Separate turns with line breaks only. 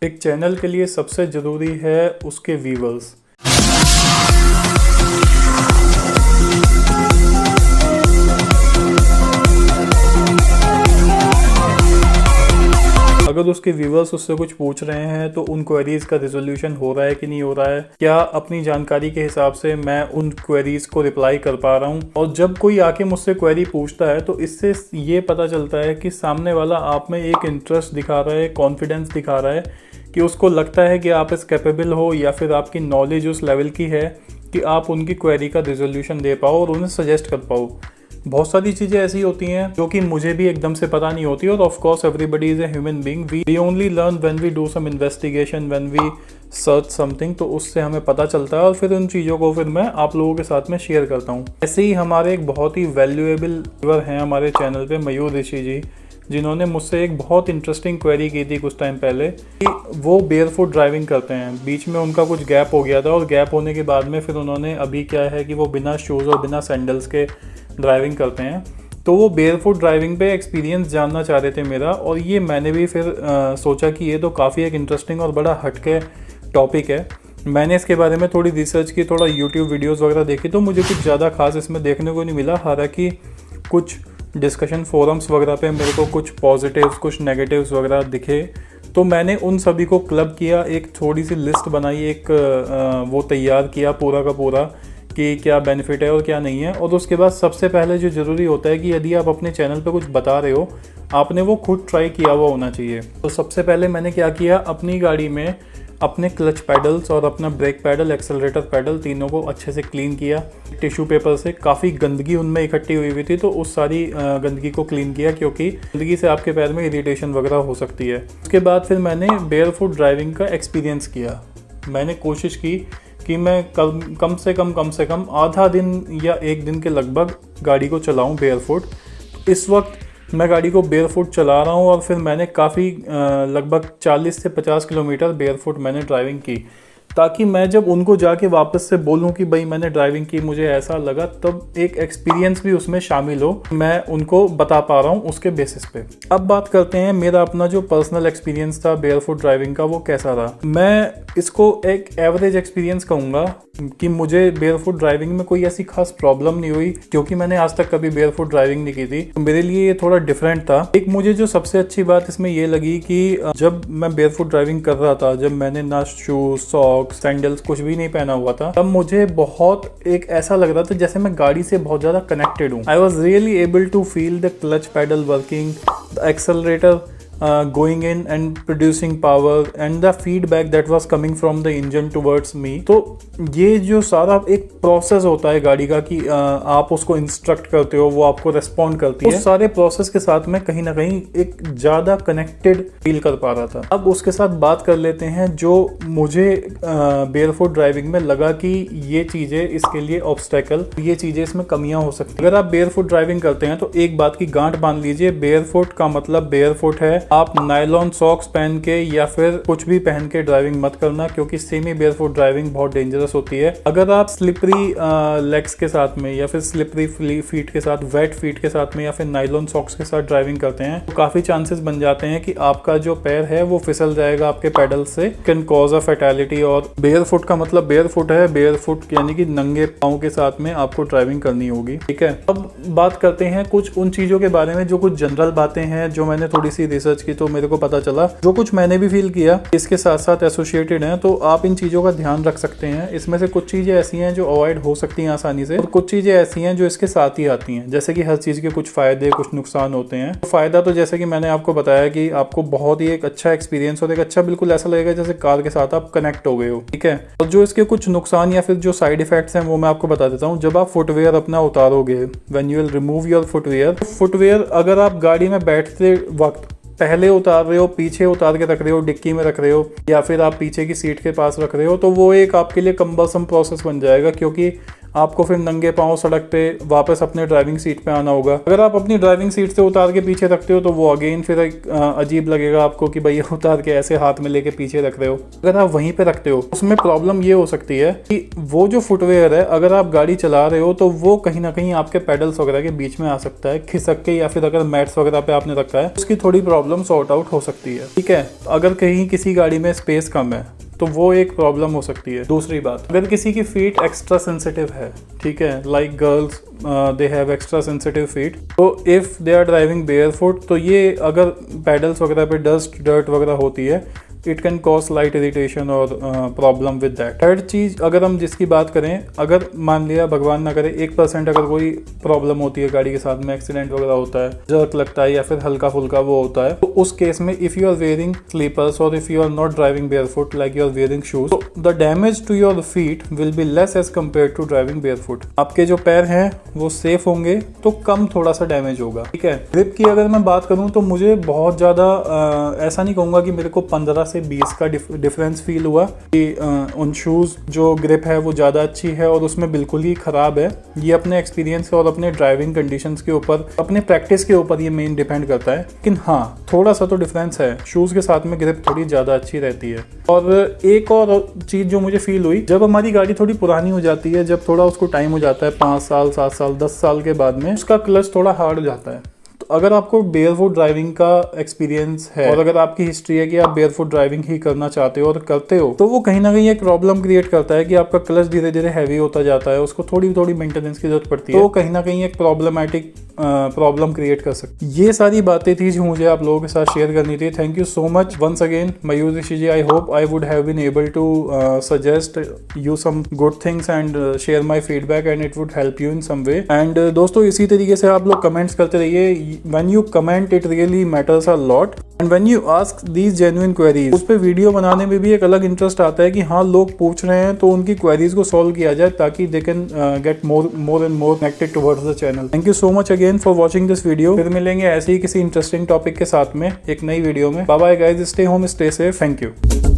एक चैनल के लिए सबसे ज़रूरी है उसके व्यूअर्स। अगर उसके व्यूअर्स उससे कुछ पूछ रहे हैं तो उन क्वेरीज का रिजोल्यूशन हो रहा है कि नहीं हो रहा है, क्या अपनी जानकारी के हिसाब से मैं उन क्वेरीज को रिप्लाई कर पा रहा हूँ। और जब कोई आके मुझसे क्वेरी पूछता है तो इससे ये पता चलता है कि सामने वाला आप में एक इंटरेस्ट दिखा रहा है, कॉन्फिडेंस दिखा रहा है कि उसको लगता है कि आप इस कैपेबल हो या फिर आपकी नॉलेज उस लेवल की है कि आप उनकी क्वेरी का रिजोल्यूशन दे पाओ और उन्हें सजेस्ट कर पाओ। बहुत सारी चीज़ें ऐसी होती हैं जो कि मुझे भी एकदम से पता नहीं होती, और of course everybody is a human being. We only learn when we do some investigation, when we search something, तो उससे हमें पता चलता है और फिर उन चीज़ों को फिर मैं आप लोगों के साथ में शेयर करता हूँ। ऐसे ही हमारे एक बहुत ही वैल्यूएबल व्यूअर हैं हमारे चैनल पे, मयूर ऋषि जी, जिन्होंने मुझसे एक बहुत इंटरेस्टिंग क्वेरी की थी कुछ टाइम पहले कि वो बेयरफुट ड्राइविंग करते हैं। बीच में उनका कुछ गैप हो गया था और गैप होने के बाद में फिर उन्होंने अभी क्या है कि वो बिना शूज़ और बिना सैंडल्स के ड्राइविंग करते हैं। तो वो बेयरफुट ड्राइविंग पे एक्सपीरियंस जानना चाह रहे थे मेरा, और ये मैंने भी फिर सोचा कि ये तो काफ़ी एक इंटरेस्टिंग और बड़ा हटके टॉपिक है। मैंने इसके बारे में थोड़ी रिसर्च की, थोड़ा यूट्यूब वीडियोस वगैरह देखी, तो मुझे कुछ ज़्यादा खास इसमें देखने को नहीं मिला। हालांकि कुछ डिस्कशन फोरम्स वगैरह पे मेरे को कुछ पॉजिटिव्स कुछ नेगेटिव्स वगैरह दिखे, तो मैंने उन सभी को क्लब किया, एक थोड़ी सी लिस्ट बनाई, एक वो तैयार किया पूरा का पूरा कि क्या बेनिफिट है और क्या नहीं है। और उसके बाद सबसे पहले जो ज़रूरी होता है कि यदि आप अपने चैनल पे कुछ बता रहे हो, आपने वो खुद ट्राई किया हुआ होना चाहिए। तो सबसे पहले मैंने क्या किया, अपनी गाड़ी में अपने क्लच पैडल्स और अपना ब्रेक पैडल, एक्सेलरेटर पैडल, तीनों को अच्छे से क्लीन किया टिश्यू पेपर से। काफ़ी गंदगी उनमें इकट्ठी हुई थी, तो उस सारी गंदगी को क्लीन किया, क्योंकि गंदगी से आपके पैर में इरिटेशन वगैरह हो सकती है। उसके बाद फिर मैंने बेयरफुट ड्राइविंग का एक्सपीरियंस किया। मैंने कोशिश की कि मैं कम से कम आधा दिन या एक दिन के लगभग गाड़ी को चलाऊं बेयरफुट। इस वक्त मैं गाड़ी को बेयरफुट चला रहा हूं और फिर मैंने काफ़ी लगभग 40 से 50 किलोमीटर बेयरफुट मैंने ड्राइविंग की, ताकि मैं जब उनको जाके वापस से बोलूं कि भाई मैंने ड्राइविंग की, मुझे ऐसा लगा, तब एक एक्सपीरियंस भी उसमें शामिल हो, मैं उनको बता पा रहा हूं उसके बेसिस पे। अब बात करते हैं मेरा अपना जो पर्सनल एक्सपीरियंस था बेयरफुट ड्राइविंग का, वो कैसा रहा। मैं इसको एक एवरेज एक्सपीरियंस कहूँगा कि मुझे बेयरफुट ड्राइविंग में कोई ऐसी खास प्रॉब्लम नहीं हुई, क्योंकि मैंने आज तक कभी बेयरफुट ड्राइविंग नहीं की थी, तो मेरे लिए ये थोड़ा डिफरेंट था। एक मुझे जो सबसे अच्छी बात इसमें ये लगी कि जब मैं बेयरफुट ड्राइविंग कर रहा था, जब मैंने ना शूज, सॉक्स, सैंडल्स कुछ भी नहीं पहना हुआ था, तब मुझे बहुत एक ऐसा लग रहा था जैसे मैं गाड़ी से बहुत ज़्यादा कनेक्टेड हूँ। I was really able to feel the clutch pedal working, the accelerator going in and producing power and the feedback that was coming from the engine towards me। तो ये जो सारा एक प्रोसेस होता है गाड़ी का कि आप उसको इंस्ट्रक्ट करते हो, वो आपको रेस्पॉन्ड करती है, उस सारे प्रोसेस के साथ मैं कहीं ना कहीं एक ज़्यादा कनेक्टेड फील कर पा रहा था। अब उसके साथ बात कर लेते हैं जो मुझे बेयरफुट ड्राइविंग में लगा कि ये चीज़ें इसके लिए ऑब्स्टेकल, ये चीज़ें इसमें कमियां हो सकती है। अगर आप बेयरफुट ड्राइविंग करते हैं तो एक बात की गांठ बांध लीजिए, बेयरफुट का मतलब बेयरफुट है। आप नायलॉन सॉक्स पहन के या फिर कुछ भी पहन के ड्राइविंग मत करना, क्योंकि सेमी बेयरफुट ड्राइविंग बहुत डेंजरस होती है। अगर आप स्लिपरी लेग्स के साथ में या फिर स्लिपरी फीट के साथ, वेट फीट के साथ में या फिर नायलॉन सॉक्स के साथ ड्राइविंग करते हैं, तो काफी चांसेस बन जाते हैं कि आपका जो पैर है वो फिसल जाएगा आपके पैडल से, कैन कॉज अ फैटेलिटी। और बेयरफुट का मतलब बेयरफुट है, बेयरफुट यानी कि नंगे पाँव के साथ में आपको ड्राइविंग करनी होगी, ठीक है। अब बात करते हैं कुछ उन चीजों के बारे में जो कुछ जनरल बातें हैं, जो मैंने थोड़ी सी रिसर्च की तो मेरे को पता चला, जो कुछ मैंने भी फील किया इसके साथ साथ एसोसिएटेड हैं, तो आप इन चीज़ों का ध्यान रख सकते हैं। इसमें से कुछ चीज़ें ऐसी हैं जो अवॉइड हो सकती हैं आसानी से, और कुछ चीज़ें ऐसी हैं जो इसके साथ ही आती हैं। जैसे कि हर चीज़ के कुछ फ़ायदे कुछ नुकसान होते हैं। तो फ़ायदा तो जैसे कि मैंने आपको बताया कि आपको बहुत ही एक अच्छा एक्सपीरियंस और एक अच्छा, बिल्कुल ऐसा लगेगा जैसे कार के साथ आप कनेक्ट हो गए हो, ठीक है। और जो इसके कुछ नुकसान या फिर जो साइड इफेक्ट्स हैं वो मैं आपको बता देता हूँ। जब आप फुटवेयर अपना उतारोगे, when you will remove your footwear, अगर आप गाड़ी में बैठते वक्त पहले उतार रहे हो, पीछे उतार के रख रहे हो, डिक्की में रख रहे हो, या फिर आप पीछे की सीट के पास रख रहे हो, तो वो एक आपके लिए कम्बलसम प्रोसेस बन जाएगा, क्योंकि आपको फिर नंगे पाँव सड़क पे वापस अपने ड्राइविंग सीट पे आना होगा। अगर आप अपनी ड्राइविंग सीट से उतार के पीछे रखते हो तो वो अगेन फिर अजीब लगेगा आपको कि भाई उतार के ऐसे हाथ में लेके पीछे रख रहे हो। अगर आप वहीं पे रखते हो उसमें प्रॉब्लम ये हो सकती है कि वो जो फुटवेयर है, अगर आप गाड़ी चला रहे हो तो वो कहीं ना कहीं आपके पेडल्स वगैरह के बीच में आ सकता है खिसक के, या फिर अगर मैट्स वगैरह पे आपने रखा है उसकी थोड़ी प्रॉब्लम सॉर्ट आउट हो सकती है। ठीक है, अगर कहीं किसी गाड़ी में स्पेस कम है तो वो एक प्रॉब्लम हो सकती है। दूसरी बात, अगर किसी की फीट एक्स्ट्रा सेंसिटिव है, ठीक है, like girls they have extra sensitive feet, तो if they are driving bare foot तो ये अगर पैडल्स वगैरह पे डर्ट वगैरह होती है, it can cause slight irritation और प्रॉब्लम विद दैट। थर्ड चीज़ अगर हम जिसकी बात करें, अगर मान लिया भगवान ना करे 1% अगर कोई प्रॉब्लम होती है गाड़ी के साथ में, एक्सीडेंट वगैरह होता है, जर्क लगता है या फिर हल्का फुल्का वो होता है, तो उस केस में if you are wearing slippers और if you are not driving bare foot like you are wearing shoes, तो the damage to your feet will be less as compare to driving bare foot. आपके जो पैर हैं वो safe होंगे तो कम थोड़ा सा डैमेज होगा। ठीक है, ग्रिप की अगर मैं बात करूँ तो मुझे बहुत ज़्यादा ऐसा नहीं कहूँगा कि मेरे को 15 से 20 का डिफरेंस फील हुआ कि उन शूज़ जो ग्रिप है वो ज़्यादा अच्छी है और उसमें बिल्कुल ही ख़राब है। ये अपने एक्सपीरियंस और अपने ड्राइविंग कंडीशंस के ऊपर, अपने प्रैक्टिस के ऊपर ये मेन डिपेंड करता है। लेकिन हाँ, थोड़ा सा तो डिफरेंस है, शूज़ के साथ में ग्रिप थोड़ी ज़्यादा अच्छी रहती है। और एक और चीज़ जो मुझे फील हुई, जब हमारी गाड़ी थोड़ी पुरानी हो जाती है, जब थोड़ा उसको टाइम हो जाता है 5 साल 7 साल 10 साल के बाद में, उसका क्लच थोड़ा हार्ड हो जाता है। तो अगर आपको बेयरफुट ड्राइविंग का एक्सपीरियंस है और अगर आपकी हिस्ट्री है कि आप बेयरफुट ड्राइविंग ही करना चाहते हो और करते हो, तो वो कहीं ना कहीं एक प्रॉब्लम क्रिएट करता है कि आपका क्लच धीरे धीरे हैवी होता जाता है, उसको थोड़ी थोड़ी मेंटेनेंस की जरूरत पड़ती है, तो कहीं ना कहीं एक प्रॉब्लम क्रिएट कर सकती है। ये सारी बातें थी जो मुझे आप लोगों के साथ शेयर करनी थी। Thank you so much once again Mayur Rishi ji. I hope I would have been able to suggest you some good things and share my feedback and it would help you in some way. And दोस्तों, इसी तरीके से आप लोग comments करते रहिए। When you comment it really matters a lot and when you ask these genuine queries, उस पे वीडियो बनाने में भी एक अलग इंटरेस्ट आता है कि हाँ, लोग पूछ रहे हैं तो उनकी क्वेरीज को सॉल्व किया जाए ताकि they can get more and more connected towards the channel. Thank you so much again for watching this video. फिर मिलेंगे ऐसे ही किसी इंटरेस्टिंग टॉपिक के साथ में एक नई वीडियो में। Bye bye guys, stay home, stay safe. Thank you.